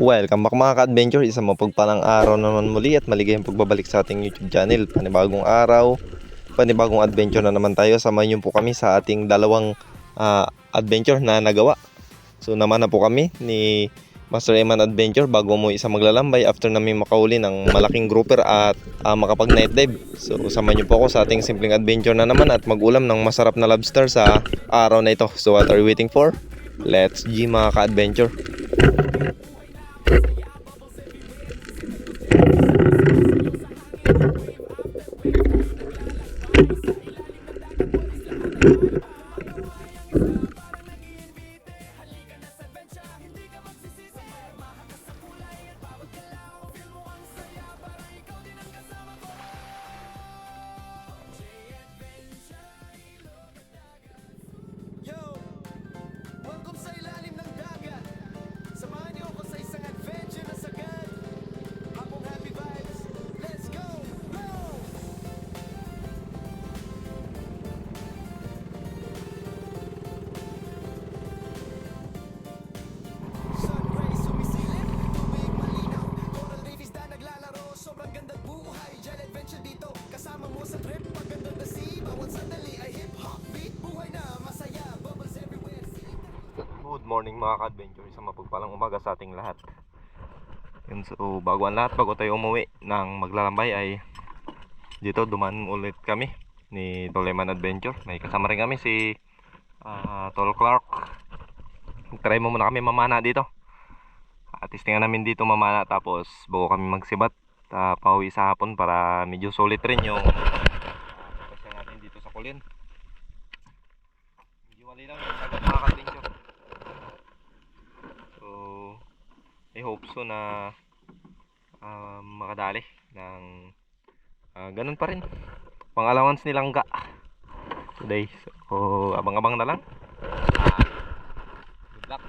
Welcome back mga ka-adventure, isang mapagpalang araw naman muli at maligayang pagbabalik sa ating YouTube channel. Panibagong araw, panibagong adventure na naman tayo. Samahan niyo po kami sa ating dalawang adventure na nagawa. So naman na po kami ni Master Eman Adventure bago mo isa maglalambay after namin makahuli ng malaking grouper at makapag night dive. So samahan niyo po ako sa ating simpleng adventure na naman at mag-ulam ng masarap na lobster sa araw na ito. So what are you waiting for? Let's G mga ka-adventure. Good morning mga ka-adventure, isang mapagpalang umaga sa ating lahat. Yun, so bago tayo umuwi ng maglalambay ay dito dumaan ulit kami ni Toleman Adventure. May kasama rin kami si Tol Clark. Try mo muna kami mamana dito. Testingan namin dito mamana, tapos bago kami magsibat pauwi sa hapon para medyo solid rin yung kasi natin dito sa kulin. Medyo wali lang yung agad mga ka-adventure. So I hope so na makadali ng ganun pa rin pang allowance nilang ga today. So abang-abang na lang. Good luck.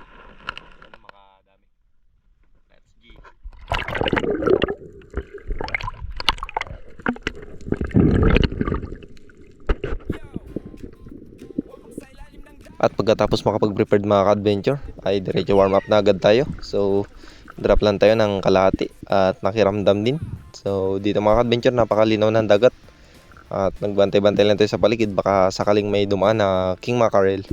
Sana makadami. Let's G. At pagkatapos makapag-prepared mga ka-adventure ay diretso warm up na agad tayo. So drop lang tayo ng kalahati at nakiramdam din. So dito mga ka-adventure, napakalinaw ng dagat at nagbantay-bantay lang tayo sa paligid, baka sakaling may dumaan na king mackerel.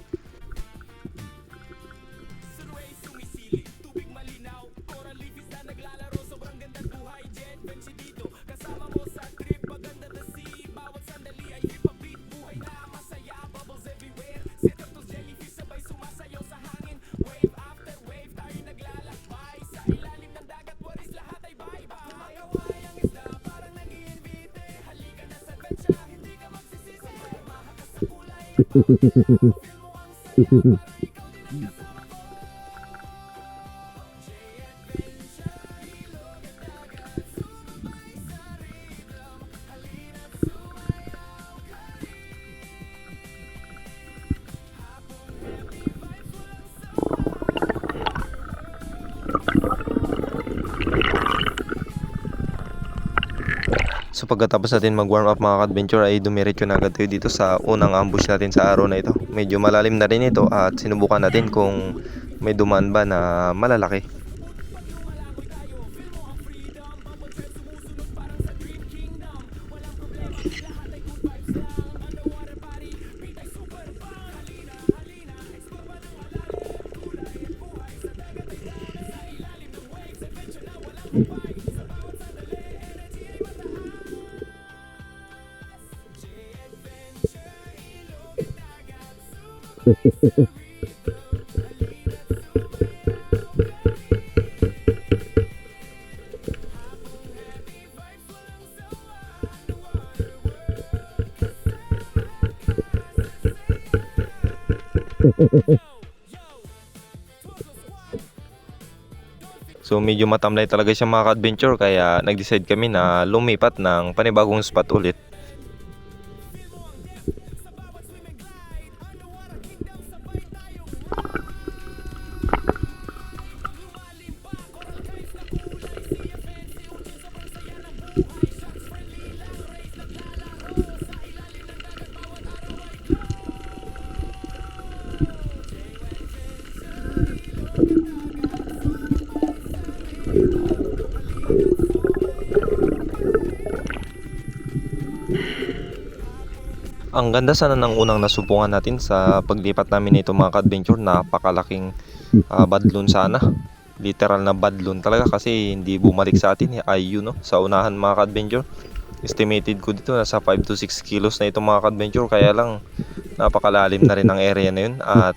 So pagkatapos natin mag-warm up mga ka-adventure ay dumiretso na agad tayo dito sa unang ambush natin sa araw na ito. Medyo malalim na rin ito at sinubukan natin kung may dumaan ba na malalaki. So medyo matamlay talaga siya mga ka-adventure, kaya nag-decide kami na lumipat ng panibagong spot ulit. Ang ganda sana ng unang nasubukan natin sa paglipat namin nito mga ka-adventure. Napakalaking badlon sana. Literal na badlon talaga kasi hindi bumalik sa atin. Ay yun no, sa unahan mga ka-adventure. Estimated ko dito nasa 5 to 6 kilos na ito mga ka-adventure. Kaya lang napakalalim na rin ang area na yun. At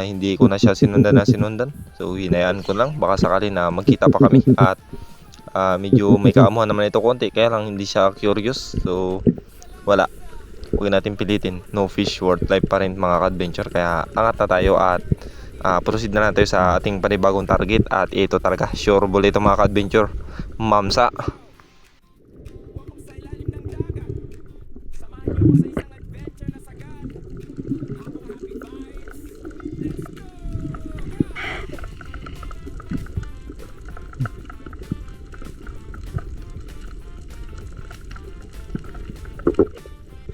hindi ko na siya sinundan. So hinayaan ko lang. Baka sakali na magkita pa kami. At medyo may kaamuhan naman ito konti. Kaya lang hindi siya curious. So wala. Huwag natin pilitin. No fish worth life pa rin mga ka-adventure. Kaya angat na tayo at proceed na lang tayo sa ating panibagong target. At ito talaga, sure ball ito mga ka-adventure. Mamsa.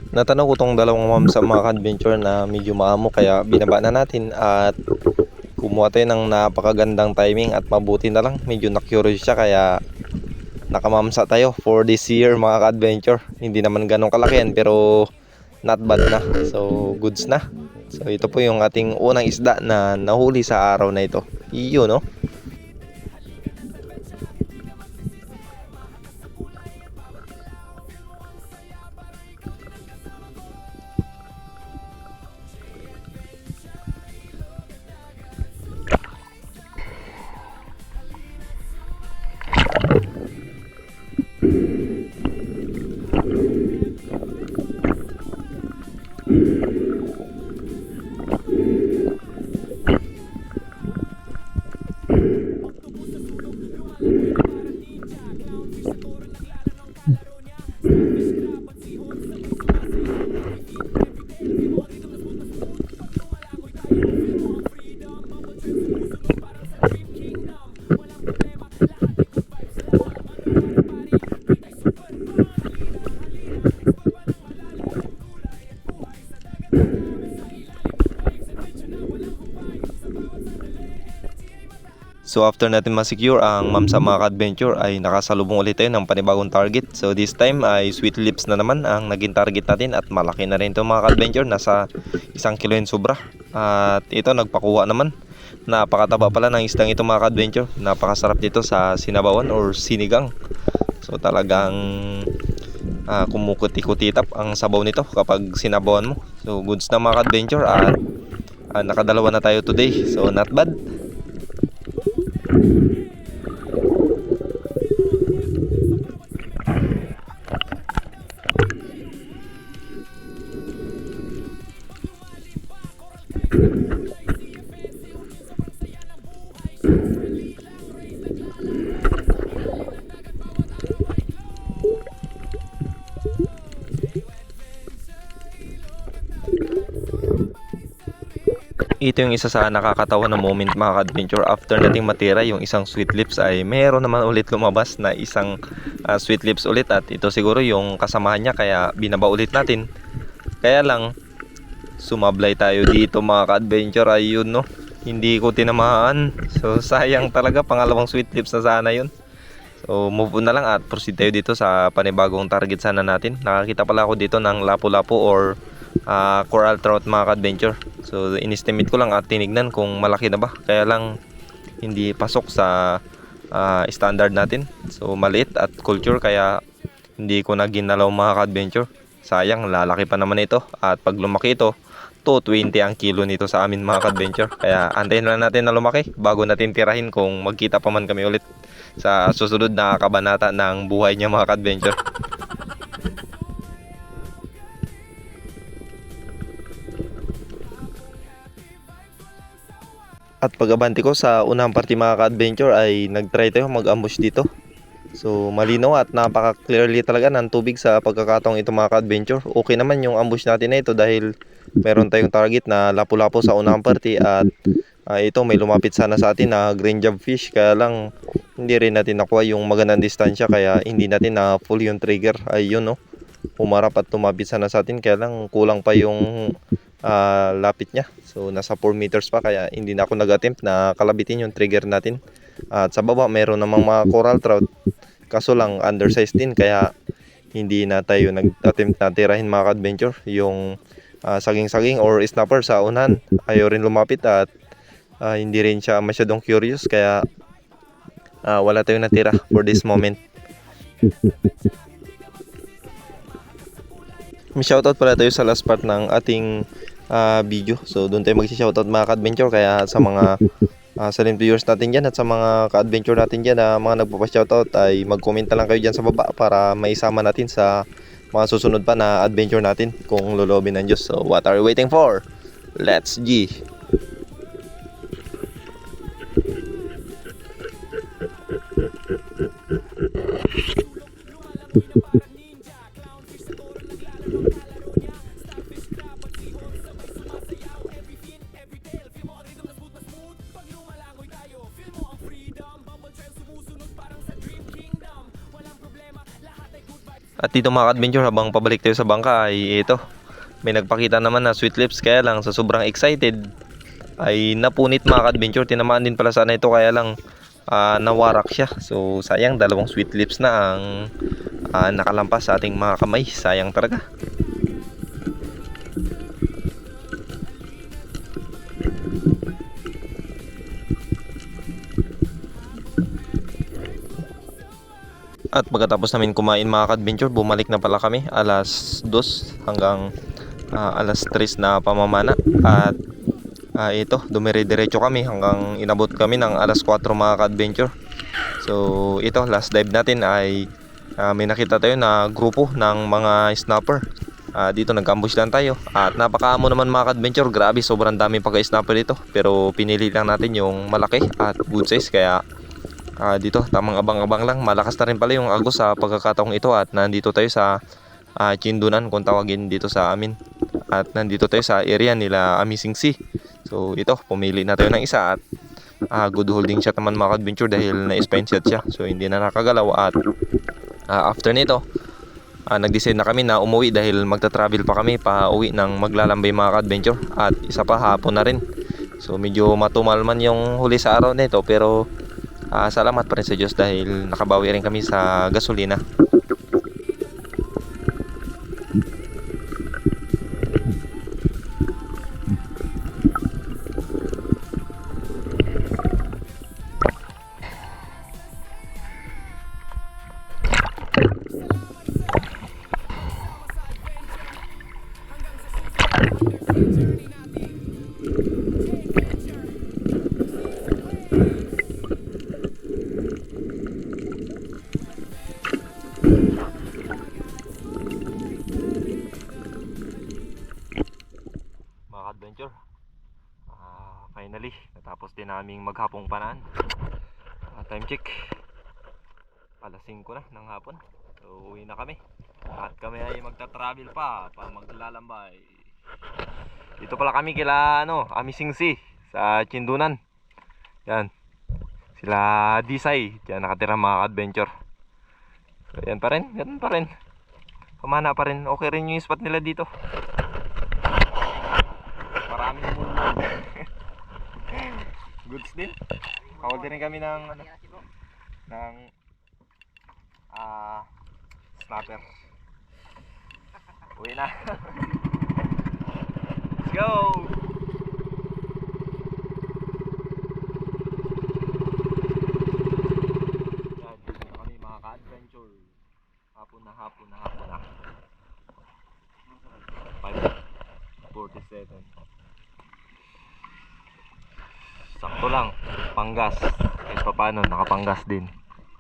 Natanaw ko tong dalawang mamsa mga ka-adventure na medyo maamo kaya binaba na natin at kumuha tayo ng napakagandang timing at mabuti na lang medyo na-curious siya kaya nakamamsa tayo for this year mga ka-adventure. Hindi naman ganong kalaki yan pero not bad na, so goods na. So ito po yung ating unang isda na nahuli sa araw na ito. Iyo no. So after natin ma-secure ang mamsa mga ka-adventure ay nakasalubong ulit tayo ng panibagong target. So this time ay sweet lips na naman ang naging target natin at malaki na rin ito mga ka-adventure. Nasa 1 kilo yung sobra. At ito nagpakuha naman. Napakataba pala ng isdang ito mga ka-adventure. Napakasarap dito sa sinabawan or sinigang. So talagang kumukuti-kutitap ang sabaw nito kapag sinabawan mo. So goods na mga ka-adventure at nakadalawa na tayo today. So not bad. Ito yung isa sa nakakatawa na moment mga ka-adventure. After nating matira yung isang sweet lips ay meron naman ulit lumabas na isang sweet lips ulit. At ito siguro yung kasamahan niya kaya binaba ulit natin. Kaya lang sumablay tayo dito mga ka-adventure. Ayun no, hindi ko tinamaan. So sayang talaga, pangalawang sweet lips na sana yun. So move on na lang at proceed tayo dito sa panibagong target sana natin. Nakakita pala ako dito ng lapu-lapu or coral trout mga ka-adventure. So inestimate ko lang at tinignan kung malaki na ba. Kaya lang hindi pasok sa standard natin. So maliit at culture kaya hindi ko na ginalaw mga ka-adventure. Sayang, lalaki pa naman ito. At pag lumaki ito, 220 ang kilo nito sa amin mga ka-adventure. Kaya antayin lang natin na lumaki bago natin tirahin kung magkita pa man kami ulit sa susunod na kabanata ng buhay niya mga ka-adventure. At pag-abante ko sa unang party mga ka-adventure ay nag-try tayo mag-ambush dito. So malinaw at napaka-clearly talaga ng tubig sa pagkakataong ito mga ka-adventure. Okay naman yung ambush natin na ito dahil meron tayong target na lapu-lapu sa unang party. At ito may lumapit sana sa atin na green job fish. Kaya lang hindi rin natin nakuha yung magandang distansya kaya hindi natin na full yung trigger. Ayun no, pumarap at tumapit sana sa atin. Kaya lang kulang pa yung lapit niya. So nasa 4 meters pa kaya hindi na ako nag-attempt na kalabitin yung trigger natin. At sa baba meron namang mga coral trout kaso lang undersized din kaya hindi na tayo nag-attempt na tirahin mga ka-adventure yung saging-saging or snapper sa unahan. Ayaw rin lumapit at hindi rin siya masyadong curious, kaya wala tayong natira for this moment. May shoutout pala tayo sa last part ng ating video. So doon tayo mag-shoutout mga ka-adventure, kaya sa mga silent viewers natin dyan at sa mga ka-adventure natin dyan na mga nagpapa-shoutout, ay mag-comment na lang kayo dyan sa baba para maisama natin sa mga susunod pa na adventure natin kung lolobin ng Diyos. So what are you waiting for? Let's G! At dito mga ka-adventure, habang pabalik tayo sa bangka ay ito, may nagpakita naman na sweet lips, kaya lang sa sobrang excited ay napunit mga ka-adventure. Tinamaan din pala sana ito, kaya lang nawarak siya. So sayang, dalawang sweet lips na ang nakalampas sa ating mga kamay. Sayang talaga. At pagkatapos namin kumain mga ka-adventure, bumalik na pala kami alas 2 hanggang alas 3 na pamamana. At ito, dumire-diretso kami hanggang inabot kami ng alas 4 mga ka-adventure. So ito, last dive natin ay may nakita tayo na grupo ng mga snapper. Dito nag-ambush lang tayo at napakaamo naman mga ka-adventure. Grabe, sobrang dami pagka-snapper dito, pero pinili lang natin yung malaki at good size, kaya dito tamang abang-abang lang. Malakas na rin pala yung agos sa pagkakataong ito at nandito tayo sa Chindunan kung tawagin dito sa amin, at nandito tayo sa area nila Amazing Sea. So ito, pumili na tayo ng isa at good holding shot naman mga ka-adventure dahil na-spine shot siya, so hindi na nakagalaw. At after nito nag-decide na kami na umuwi dahil magta-travel pa kami pa uwi ng Maglalambay mga ka-adventure, at isa pa hapon na rin. So medyo matumal man yung huli sa araw nito, pero salamat pa rin sa Diyos dahil nakabawi rin kami sa gasolina. Adventure, finally natapos din naming maghapong panaan. Time check, alas 5 na ng hapon. So uwi na kami at kami ay magta-travel pa Maglalambay. Dito pala kami kila Amazing Sea sa Chindunan. Yan, sila Disay diyan nakatira mga adventure. So yan pa rin, ganun pa rin, pamana pa rin. Okay rin yung spot nila dito, maraming bulbul. Goods din. Kawal din kami ng snapper. Uwi na. Let's go. Yan, dito kami mga ka-adventure. Hapon na. 5:47. Sakto lang, panggas. Kahit pa paano, nakapanggas din.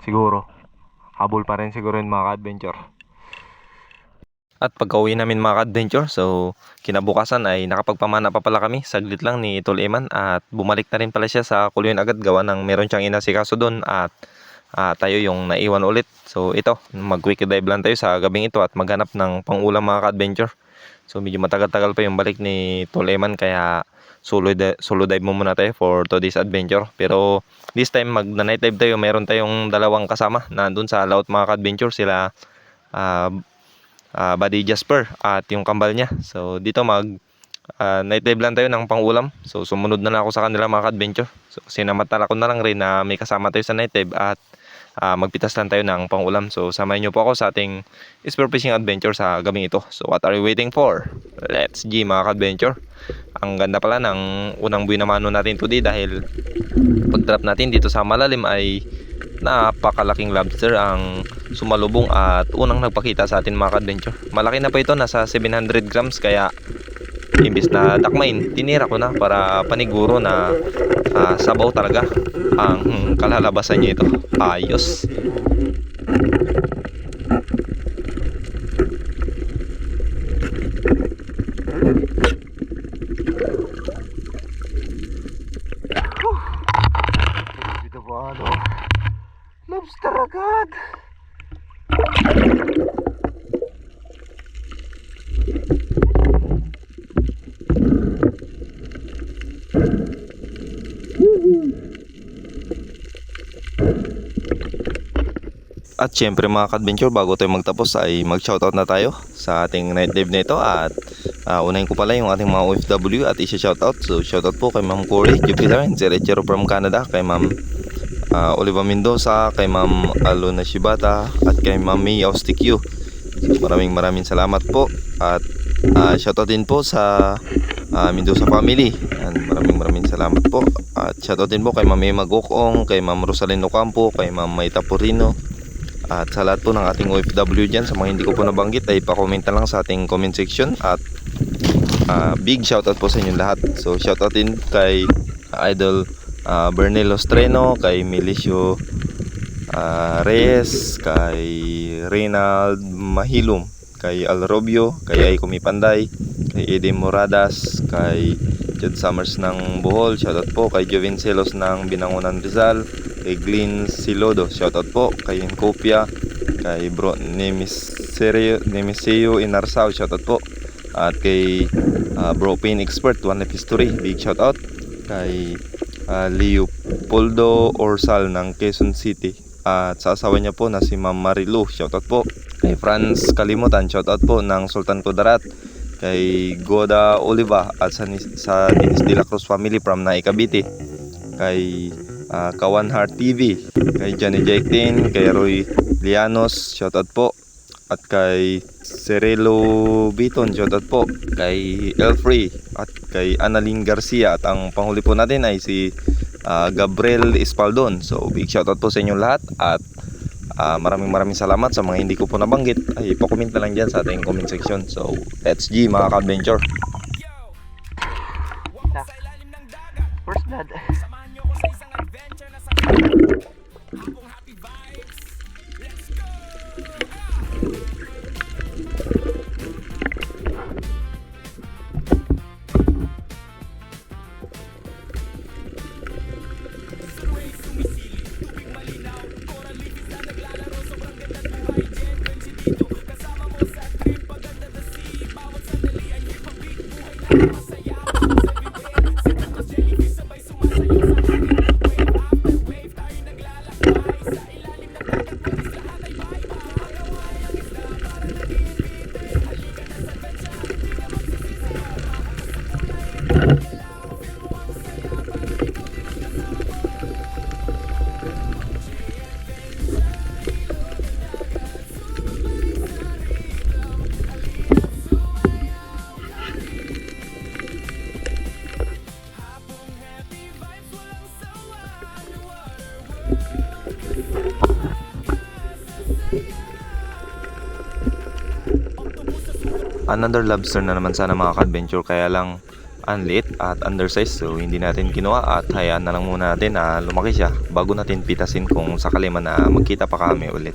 Siguro, habol pa rin siguro yung mga ka-adventure. At pagka-uwi namin mga ka-adventure, so kinabukasan ay nakapagpamana pa pala kami. Saglit lang ni Tol Eman at bumalik na rin pala siya sa Kuluyan agad, gawa ng meron siyang inasikaso doon at tayo yung naiwan ulit. So ito, mag-quick dive lang tayo sa gabing ito at maghanap ng pang-ulam mga ka-adventure. So medyo matagal-tagal pa yung balik ni Tol Eman, kaya solo dive mo muna tayo for today's adventure. Pero this time mag-night dive tayo. Meron tayong dalawang kasama na doon sa laut mga ka-adventure, sila Buddy Jasper at yung kambal niya. So dito night dive lang tayo ng pangulam. So sumunod na lang ako sa kanila mga ka-adventure. So sinamantala ko na lang rin na may kasama tayo sa night dive at magpitas lang tayo ng pangulam. So samahan nyo po ako sa ating spear fishing adventure sa gabing ito. So what are you waiting for? Let's G mga ka-adventure. Ang ganda pala ng unang buhay na mano natin today dahil pag drop natin dito sa malalim ay napakalaking lobster ang sumalubong at unang nagpakita sa atin mga ka-adventure. Malaki na pa ito, nasa 700 grams, kaya imbis na dakmain, tinira ko na para paniguro na sabaw talaga ang kalalabasan niya ito. Ayos. Ito ba ano? Lobster agad. At syempre mga ka-adventure, bago tayo magtapos ay mag-shoutout na tayo sa ating night live nito. At unahin ko pala yung ating mga OFW at isa-shoutout. So shoutout po kay Ma'am Corey Jupiter and Serechero from Canada, kay Ma'am Oliva Mendoza, kay Ma'am Alona Shibata, at kay Ma'am May Austikyu. So maraming salamat po. At shoutout din po sa Mendoza family. And maraming salamat po. At shoutout din po kay Ma'am Emma Gokong, kay Ma'am Rosalino Campo, kay Ma'am Maita Purino. At sa lahat po ng ating OFW dyan, sa mga hindi ko po nabanggit ay pa-comment na lang sa ating comment section. At big shoutout po sa inyong lahat. So shoutout din kay Idol Bernel Ostreno, kay Milicio Reyes, kay Reynald Mahilum, kay Al Robio, kay Aiko Mipanday, kay Eddie Moradas, kay Jed Summers ng Bohol, shoutout po kay Joven Celos ng Binangonan Rizal, kay Glyn Silodo, shoutout po kay Encopia, kay Bro Nemiseo Inarsao, shoutout po, at kay Bro Pain Expert, One Life History, big shoutout, kay Leopoldo Orsal ng Quezon City, at sa asawa niya po na si Ma'am Marilu, shoutout po, kay Franz Kalimutan, shoutout po ng Sultan Kudarat, kay Goda Oliva at sa Dinis de la Cruz family from Naik Cavite, kay Kawan Heart TV, kay Johnny Jaitin, kay Roy Lianos, shoutout po, at kay Cerelo Biton, shoutout po, kay Elfrey, at kay Annalyn Garcia, at ang panghuli po natin ay si Gabriel Espaldon. So big shoutout po sa inyong lahat. At maraming salamat. Sa mga hindi ko po nabanggit ay pa-comment na lang dyan sa ating comment section. So let's G mga ka-adventure. First blood. Another lobster na naman sana mga ka-adventure, kaya lang unlit at undersized, so hindi natin kinuha at hayaan na lang muna natin na lumaki siya bago natin pitasin kung sakali man na magkita pa kami ulit.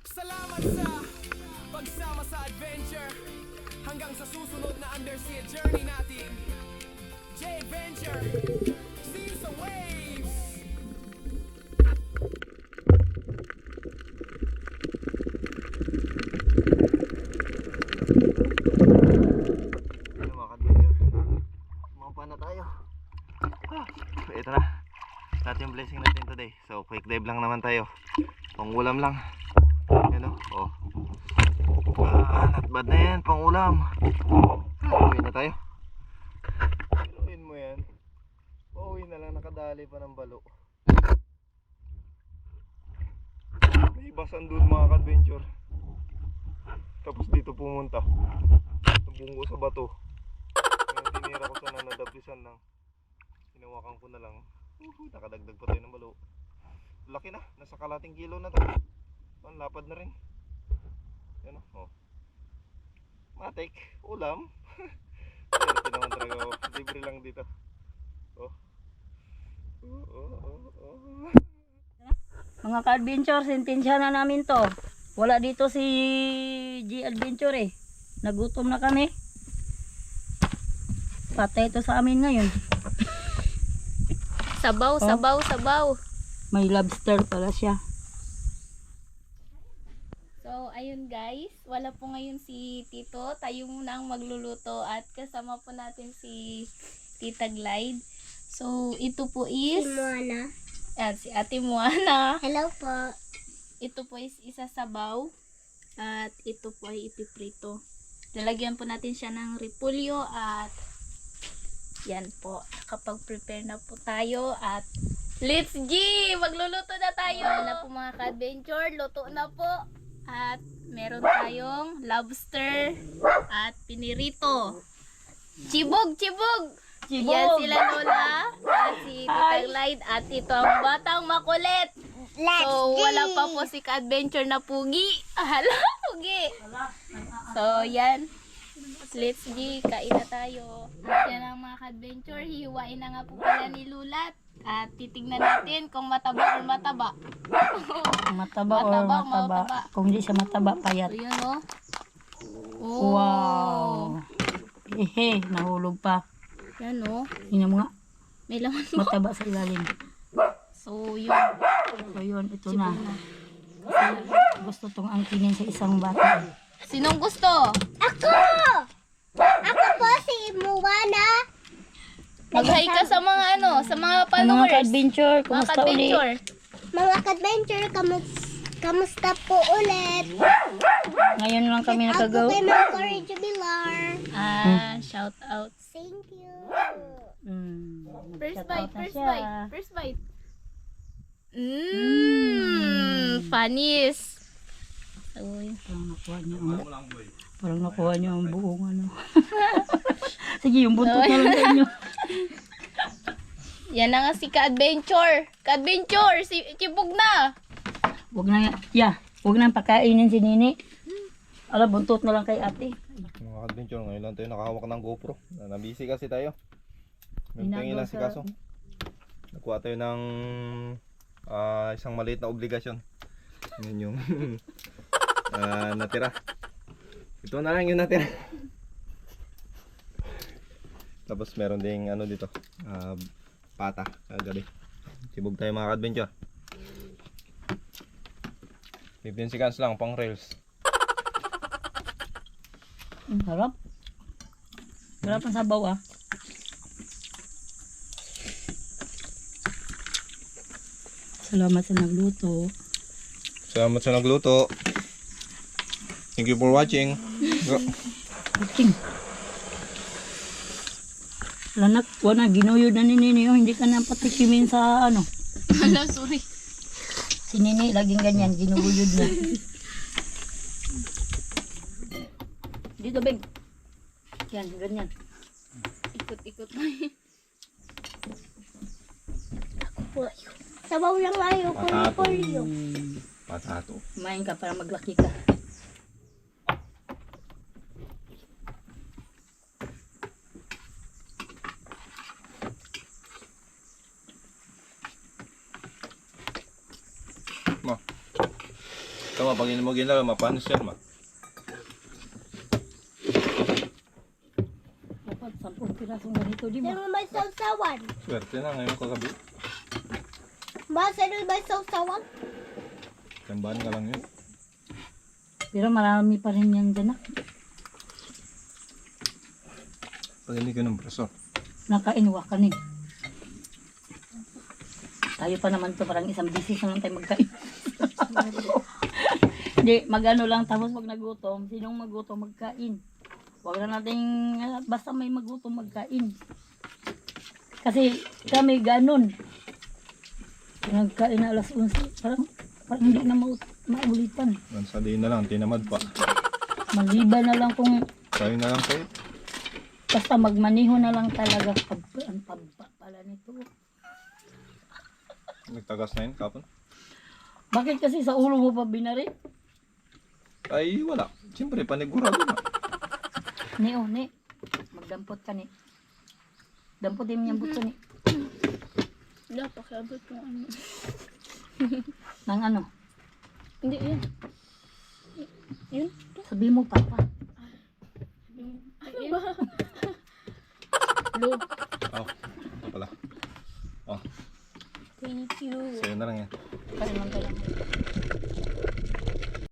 Salamat sa pagsama sa adventure. Hanggang sa susunod na undersea journey natin. J-Adventure. See you sa waves. Ano mga ka-adventure? Sumampa na tayo. Ito na. Natin yung blessing natin today. So quick dive lang naman tayo. Pangulam lang. Ano? Oh. Not bad na yan, pang ulam. Uwi na tayo. Uwiin mo yan. Uwi na lang, nakadali pa ng balo. May basan doon mga ka-adventure. Tapos dito pumunta. Nabunggo sa bato. Ngayon tinira ko sana, nadaplisan lang. Hinawakan ko na lang. Nakadagdag pa tayo ng balo. Laki na, nasa kalating kilo na to. Ang lapad na rin. Yan o. Oh. Matik, ulam. Swerte naman talaga ako. Libre lang dito. Oh. Mga ka-adventure, sentensya na namin to. Wala dito si G-Adventure eh. Nagutom na kami. Patay ito sa amin ngayon. Sabaw, sabaw, sabaw. May lobster pala siya. So, ayun guys, wala po ngayon si Tito. Tayo muna ang magluluto at kasama po natin si Tita Glide. So, ito po is... Moana. Si Ate Moana. Hello po. Ito po is isa sabaw. At ito po ay ipiprito. Lalagyan po natin siya ng repolyo at yan po. Nakapag-prepare na po tayo at let's G! Magluluto na tayo! Na po mga ka-adventure, luto na po. At meron tayong lobster at pinirito. Chibog, chibog! Chibog! Yan sila Lola at si Tita Glide at ito ang batang makulit. So, wala pa po si ka-adventure na pugi. Hala, pugi! So, yan. Let's G, kain na tayo. At yan ang mga ka-adventure. Hihiwain na nga po pala ni Lulat. At titignan natin kung mataba or mataba. Mataba or Mataba, mataba. mataba. Kung di siya mataba, payat. So, yun o. Oh. Wow! Ehe, nahulog pa. Yan o. Yun nga, May laman mo. mataba sa ilalim. So, yun. So yun, ito na. Kasi gusto tong angkinin sa isang bata. Sinong gusto? Ako! Ako po si Moana. Mag-hi ka sa mga ano, sa mga Mga followers. ka-adventure, Mga kumusta uli? ka-adventure. Mga ka-adventure, kamusta po ulit? Ngayon lang kami Ako nakagaw. kay Ma'am Cory Jubilar. Shout out. Thank you. First Shout bite, out na first siya. bite, first bite. Panis. Uy. Parang nakuha niyo ang buong ano. Sige, yung buntot na lang sa inyo. Yan na nga si Ka-Adventure. Ka-Adventure, si Chibog na. Huwag na, huwag na pakainin si Nini. Ala, buntot na lang kay ate. Mga ka-adventure, ngayon lang tayo nakahawak ng GoPro. Nabisi kasi tayo. May tingin lang si Kaso. Nakuha tayo ng isang maliit na obligasyon. Yun yung natira. Ito na lang yung natira. Tapos meron ding ano dito, pata kagabi. Sibog tayo mga ka-adventure. 15 seconds lang pang reels. Harap. Harap ang sabaw ah. Salamat sa nagluto. Salamat sa nagluto. Thank you for watching. King. Lanak, wala, ginuyod na ni Nini. Oh, hindi ka na patikimin sa ano. Hala, sorry. Si Nini, laging ganyan, ginuyod na. Dito, Beng. Yan, ganyan. Ikot-ikot. Sabaw lang ayaw ko ng polio. Patato. Kumain ka para maglaki ka. Ma. Tama, pag mo ginala, mapanis yan, ma. Dapat 10 pirasong ganito, di ba? Sino may sausawan? Swerte na ngayon kagabi. Sino may sausawan? Tambahan ka lang yun. Pero marami pa rin yan dyan. Pag hindi ka ng braso. Nakainwa ka ni. Tayo pa naman to, parang isang bisis naman tayo magkain. Hindi, magano lang tapos pag nagutom, sinong magutom magkain. Huwag na natin, basta may magutom magkain. Kasi kami ganun. Nagkain na alas 11, parang hindi na maulitan. Sabihin na lang, tinamad pa. Maliban na lang kung Sabi na lang sa'yo. basta magmaniho na lang talaga ang pabba pala nito. Nagtagas na yun, kapon. Bakit kasi sa ulo mo pa binari? Ay, wala. Siyempre, panigurado na. Ni, oh, ni. Magdampot ka ni. Dampotin mo yung buto ni. Wala, pakiabot yung ano. Nang ano? Hindi, yun. Yun? Sabi mo, papa. Ano ba? Lo. Oh, ito pala. Oh, Thank you. sa'yo na lang yan. Kain lang tayo.